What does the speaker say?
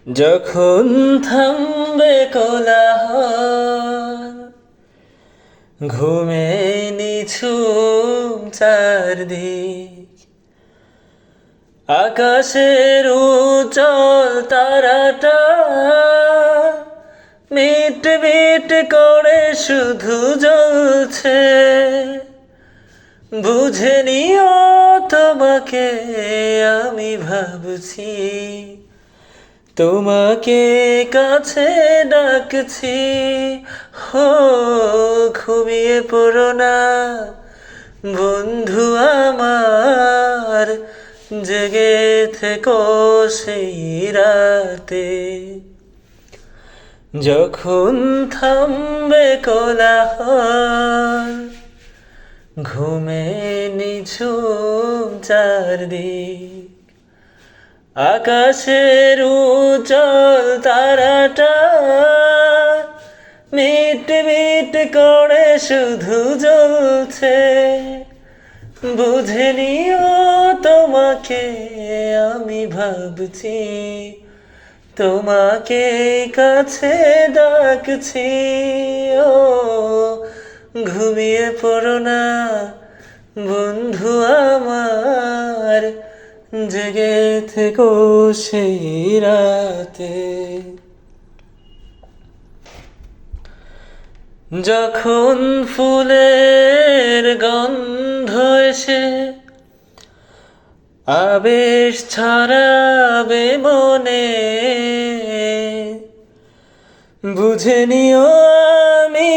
যখন থামবে কোলাহল, ঘুমে নিঝুম চারদিক, আকাশের উজ্জ্বল তারাটা মিট মিট করে শুধু জ্বলছে। বুঝে নিও তোমাকে আমি ভাবছি, তোমাকে কাছে ডাকছি। হো, ঘুমিয়ে পড়ো না বন্ধু আমার, জেগে থেকো সেই রাতে। যখন থামবে কোলাহল, ঘুমে নিঝুম চারদিক, আকাশের উজ্জ্বল তারাটা মিট মিট করে শুধু জ্বলছে। বুঝে নিও তোমাকে আমি ভাবছি, তোমাকে কাছে ডাকছি। ও, ঘুমিয়ে পড়ো না বন্ধু আমার, জেগে থেকো সেই রাতে। যখন ফুলের গন্ধ এসে আবেশ ছড়াবে মনে, বুঝে নিও আমি